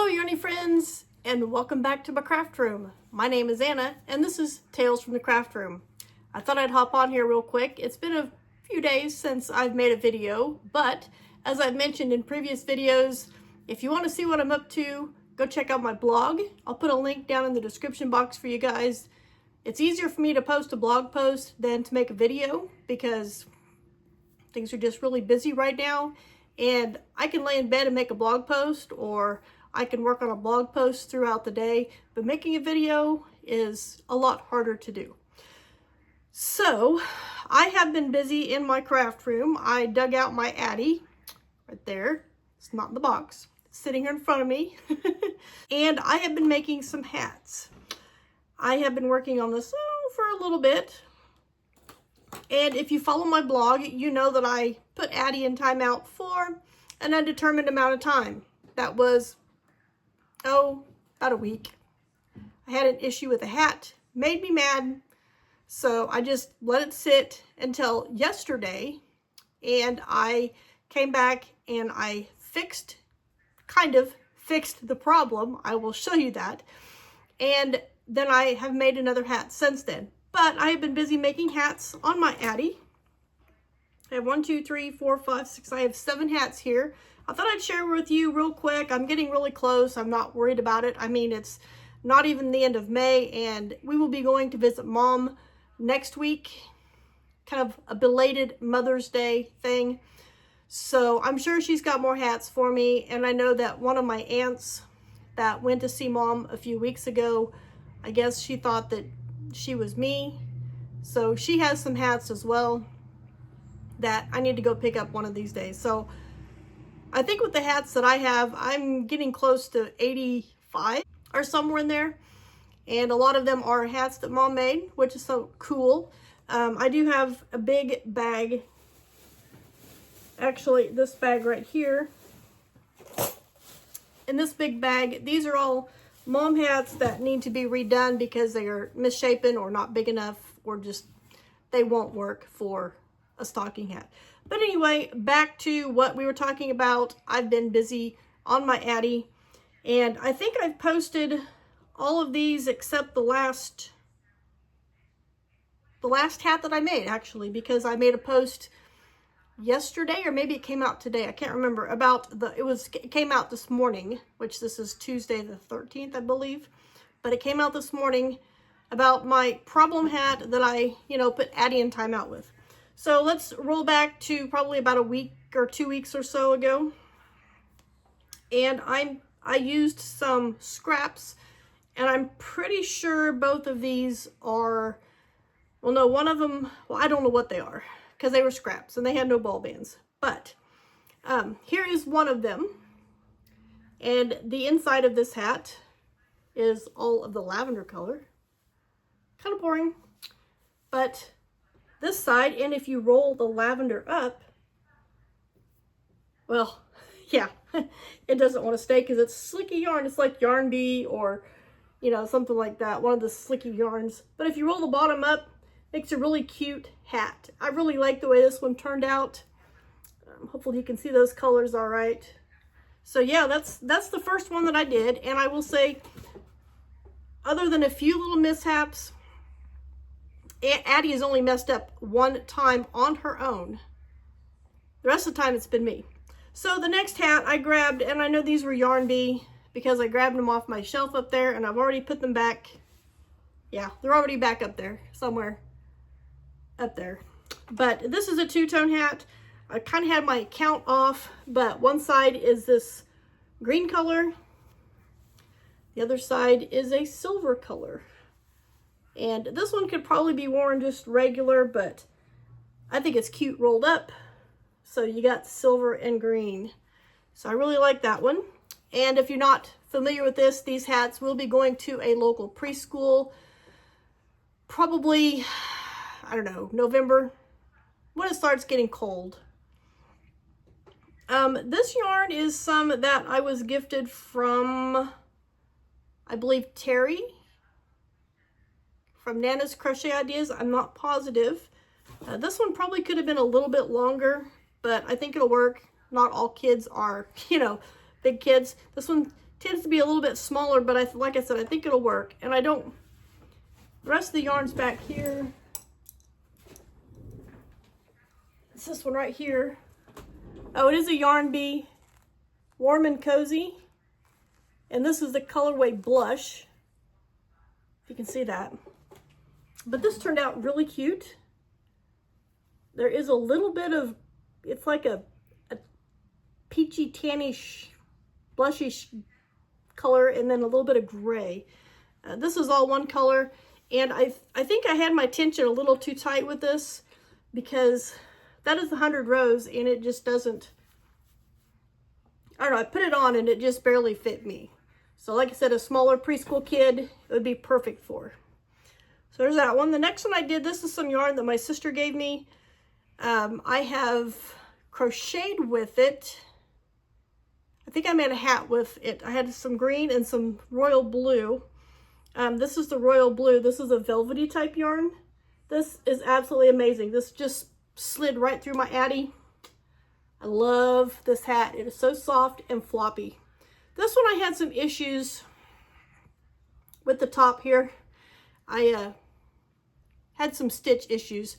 Hello Yarny friends, and welcome back to my craft room. My name is Anna, and this is Tales from the Craft Room. I thought I'd hop on here real quick. It's been a few days since I've made a video, but as I've mentioned in previous videos, if you want to see what I'm up to, go check out my blog. I'll put a link down in the description box for you guys. It's easier for me to post a blog post than to make a video because things are just really busy right now, and I can lay in bed and make a blog post, or I can work on a blog post throughout the day, but making a video is a lot harder to do. So I have been busy in my craft room. I dug out my Addy right there. It's not in the box. It's sitting here in front of me. And I have been making some hats. I have been working on this for a little bit. And if you follow my blog, you know that I put Addy in timeout for an undetermined amount of time. That was about a week. I had an issue with a hat, made me mad, so I just let it sit until yesterday, and I came back and I kind of fixed the problem. I will show you that. And then I have made another hat since then. But I have been busy making hats on my Addy. I have 1, 2, 3, 4, 5, 6. I have 7 hats here. I thought I'd share with you real quick. I'm getting really close. I'm not worried about it. I mean, it's not even the end of May, and we will be going to visit Mom next week. Kind of a belated Mother's Day thing. So I'm sure she's got more hats for me, and I know that one of my aunts that went to see Mom a few weeks ago, I guess she thought that she was me. So she has some hats as well that I need to go pick up one of these days. So I think with the hats that I have, I'm getting close to 85 or somewhere in there. And a lot of them are hats that Mom made, which is so cool. I do have a big bag. Actually, this bag right here. In this big bag, these are all Mom hats that need to be redone because they are misshapen or not big enough, or just they won't work for a stocking hat. But anyway, back to what we were talking about. I've been busy on my Addy, and I think I've posted all of these except the last hat that I made, actually, because I made a post yesterday, or maybe it came out today, I can't remember, about it came out this morning, which this is Tuesday the 13th, I believe, but it came out this morning about my problem hat that I, put Addy in timeout with. So let's roll back to probably about a week or 2 weeks or so ago. And I used some scraps, and I'm pretty sure both of these are, well, no, one of them, well, I don't know what they are because they were scraps and they had no ball bands. But here is one of them. And the inside of this hat is all of the lavender color. Kind of boring, but this side, and if you roll the lavender up, well, yeah, it doesn't want to stay because it's slicky yarn. It's like Yarn Bee or, something like that, one of the slicky yarns. But if you roll the bottom up, it makes a really cute hat. I really like the way this one turned out. Hopefully you can see those colors all right. So yeah, that's the first one that I did. And I will say, other than a few little mishaps, Addy has only messed up one time on her own. The rest of the time it's been me. So the next hat I grabbed, and I know these were Yarn Bee because I grabbed them off my shelf up there, and I've already put them back. Yeah, they're already back up there, somewhere up there. But this is a two-tone hat. I kind of had my count off, but one side is this green color. The other side is a silver color. And this one could probably be worn just regular, but I think it's cute rolled up. So you got silver and green. So I really like that one. And if you're not familiar with this, these hats will be going to a local preschool. Probably, I don't know, November, when it starts getting cold. This yarn is some that I was gifted from, I believe, Terry from Nana's Crochet Ideas. I'm not positive. This one probably could have been a little bit longer, but I think it'll work. Not all kids are, big kids. This one tends to be a little bit smaller, but like I said, I think it'll work. And the rest of the yarn's back here. It's this one right here. Oh, it is a Yarn Bee Warm and Cozy. And this is the colorway Blush. If you can see that. But this turned out really cute. There is a little bit of, it's like a peachy, tannish, blushish color, and then a little bit of gray. This is all one color, and I think I had my tension a little too tight with this, because that is the 100 rows, and it just doesn't, I don't know, I put it on and it just barely fit me. So like I said, a smaller preschool kid, it would be perfect for. So there's that one. The next one I did, this is some yarn that my sister gave me. I have crocheted with it. I think I made a hat with it. I had some green and some royal blue. This is the royal blue. This is a velvety type yarn. This is absolutely amazing. This just slid right through my Addi. I love this hat. It is so soft and floppy. This one I had some issues with the top here. I had some stitch issues,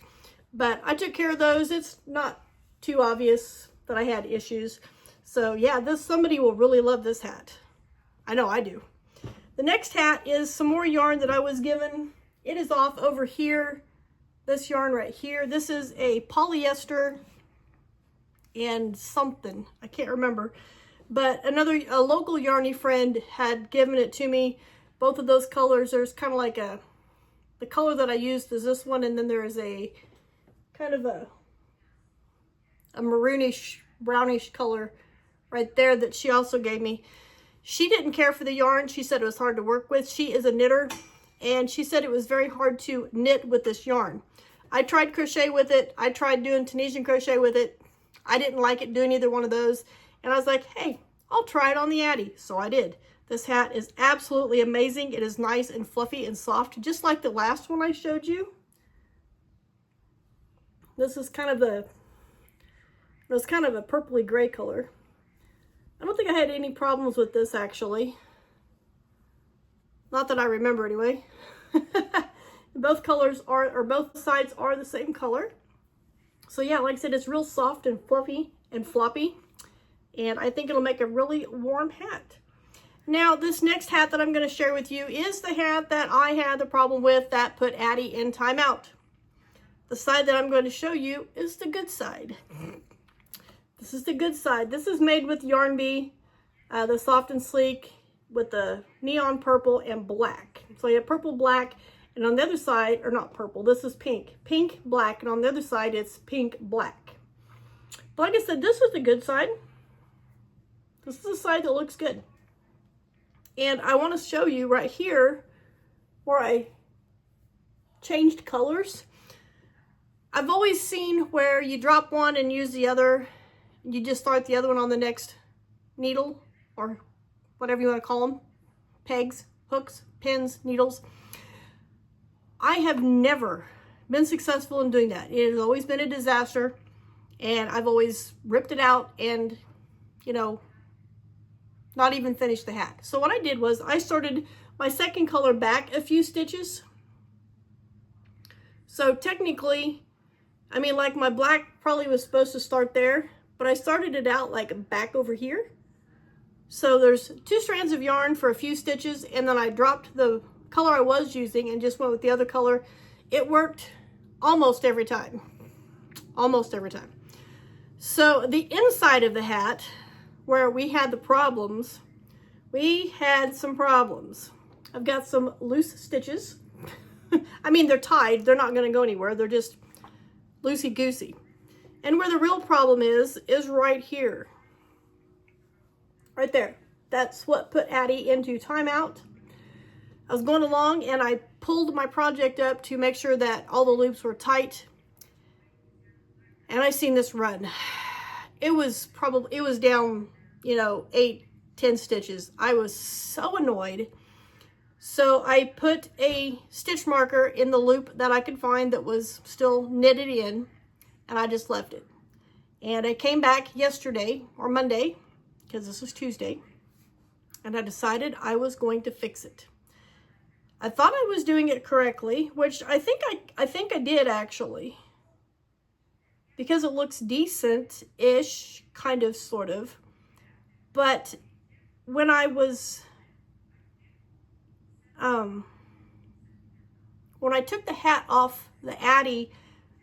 but I took care of those. It's not too obvious that I had issues. So yeah, somebody will really love this hat. I know I do. The next hat is some more yarn that I was given. It is off over here. This yarn right here. This is a polyester and something. I can't remember. But a local yarny friend had given it to me. Both of those colors. There's kind of like the color that I used is this one, and then there is a kind of a maroonish, brownish color right there that she also gave me. She didn't care for the yarn. She said it was hard to work with. She is a knitter, and she said it was very hard to knit with this yarn. I tried crochet with it. I tried doing Tunisian crochet with it. I didn't like it doing either one of those. And I was like, hey, I'll try it on the Addi. So I did. This hat is absolutely amazing. It is nice and fluffy and soft, just like the last one I showed you. This is kind of it was kind of a purpley gray color. I don't think I had any problems with this, actually. Not that I remember anyway. Both colors or both sides are the same color. So yeah, like I said, it's real soft and fluffy and floppy. And I think it'll make a really warm hat. Now, this next hat that I'm going to share with you is the hat that I had the problem with that put Addi in timeout. The side that I'm going to show you is the good side. This is the good side. This is made with Yarn Bee, the soft and sleek with the neon purple and black. So you have purple, black, and on the other side, or not purple, this is pink. Pink, black, and on the other side, it's pink, black. But like I said, this is the good side. This is the side that looks good. And I want to show you right here where I changed colors. I've always seen where you drop one and use the other. You just start the other one on the next needle, or whatever you want to call them. Pegs, hooks, pins, needles. I have never been successful in doing that. It has always been a disaster. And I've always ripped it out and, you know, not even finished the hat. So what I did was I started my second color back a few stitches. So technically, I mean, like my black probably was supposed to start there, but I started it out like back over here. So there's 2 strands of yarn for a few stitches, and then I dropped the color I was using and just went with the other color. It worked almost every time. Almost every time. So the inside of the hat, where we had the problems, we had some problems. I've got some loose stitches. I mean, they're tied. They're not going to go anywhere. They're just loosey-goosey. And where the real problem is right here. Right there. That's what put Addi into timeout. I was going along and I pulled my project up to make sure that all the loops were tight. And I seen this run. It was down, you know, 8-10 stitches. I was so annoyed. So I put a stitch marker in the loop that I could find that was still knitted in, and I just left it. And I came back yesterday, or Monday, because this was Tuesday, and I decided I was going to fix it. I thought I was doing it correctly, which I think I did actually, because it looks decent-ish, kind of, sort of. But when I was, when I took the hat off the Addy,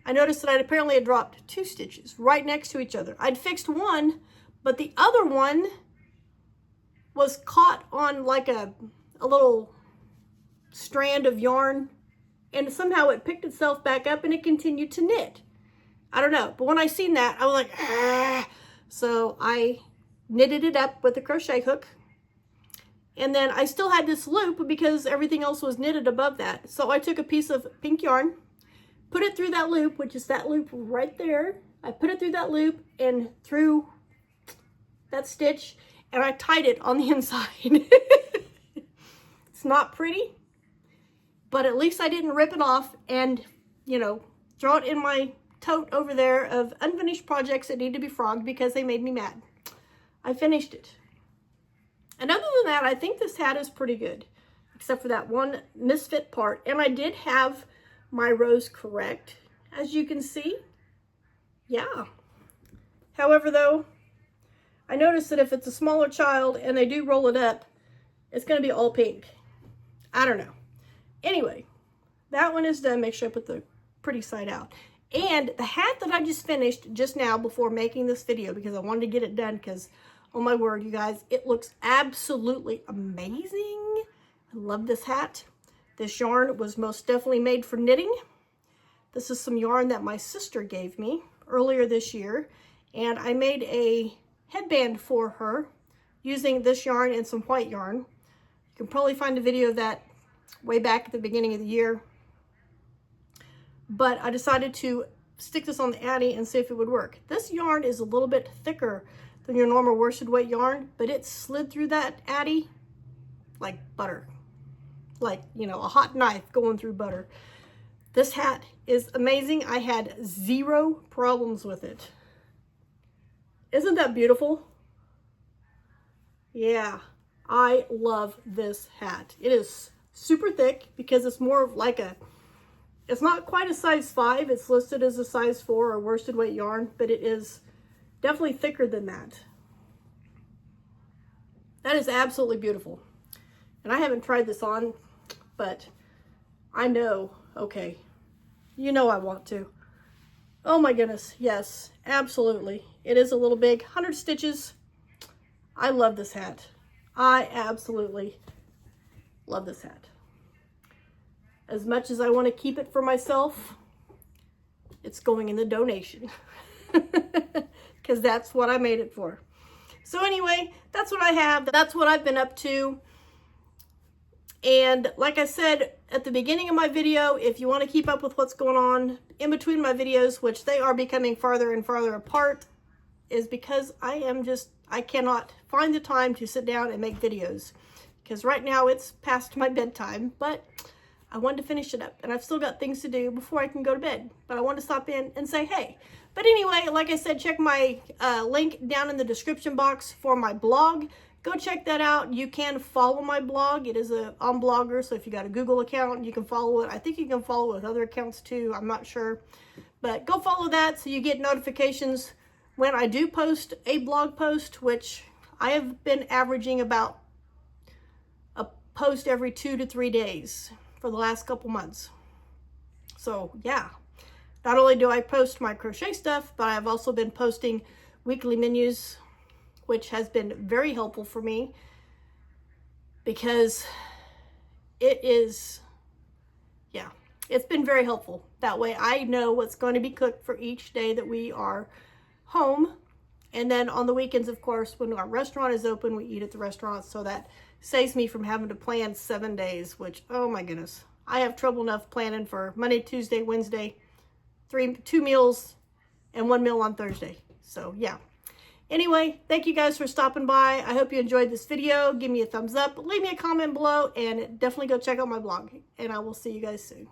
I noticed that apparently had dropped 2 stitches right next to each other. I'd fixed one, but the other one was caught on like a little strand of yarn, and somehow it picked itself back up and it continued to knit. I don't know, but when I seen that, I was like, ah. So I knitted it up with a crochet hook, and then I still had this loop because everything else was knitted above that. So I took a piece of pink yarn, put it through that loop, which is that loop right there. I put it through that loop and through that stitch, and I tied it on the inside. It's not pretty, but at least I didn't rip it off and, you know, throw it in my tote over there of unfinished projects that need to be frogged because they made me mad. I finished it. And other than that, I think this hat is pretty good, except for that one misfit part. And I did have my rows correct, as you can see. Yeah. However, though, I noticed that if it's a smaller child and they do roll it up, it's going to be all pink. I don't know. Anyway, that one is done. Make sure I put the pretty side out. And the hat that I just finished just now before making this video, because I wanted to get it done, because, oh my word, you guys, it looks absolutely amazing. I love this hat. This yarn was most definitely made for knitting. This is some yarn that my sister gave me earlier this year, and I made a headband for her using this yarn and some white yarn. You can probably find a video of that way back at the beginning of the year. But I decided to stick this on the Addy and see if it would work. This yarn is a little bit thicker than your normal worsted weight yarn, but it slid through that Addy like butter. Like, you know, a hot knife going through butter. This hat is amazing. I had 0 problems with it. Isn't that beautiful? Yeah, I love this hat. It is super thick because it's more of like a, it's not quite a size 5. It's listed as a size 4 or worsted weight yarn, but it is definitely thicker than that. That is absolutely beautiful. And I haven't tried this on, but I know, okay, you know I want to. Oh my goodness, yes, absolutely. It is a little big, 100 stitches. I love this hat. I absolutely love this hat. As much as I want to keep it for myself, it's going in the donation. Because that's what I made it for. So anyway, that's what I have. That's what I've been up to. And like I said at the beginning of my video, if you want to keep up with what's going on in between my videos, which they are becoming farther and farther apart, is because I cannot find the time to sit down and make videos. Because right now it's past my bedtime, but I wanted to finish it up. And I've still got things to do before I can go to bed. But I want to stop in and say hey. But anyway, like I said, check my link down in the description box for my blog. Go check that out. You can follow my blog. It is on Blogger, so if you got a Google account, you can follow it. I think you can follow it with other accounts too. I'm not sure. But go follow that so you get notifications when I do post a blog post, which I have been averaging about a post every 2 to 3 days for the last couple months. So yeah, not only do I post my crochet stuff, but I've also been posting weekly menus, which has been very helpful for me because it is, yeah, it's been very helpful. That way I know what's going to be cooked for each day that we are home. And then on the weekends, of course, when our restaurant is open, we eat at the restaurant. So that saves me from having to plan 7 days, which, oh my goodness, I have trouble enough planning for Monday, Tuesday, Wednesday, 2 meals and 1 meal on Thursday. So yeah. Anyway, thank you guys for stopping by. I hope you enjoyed this video. Give me a thumbs up, leave me a comment below, and definitely go check out my blog. And I will see you guys soon.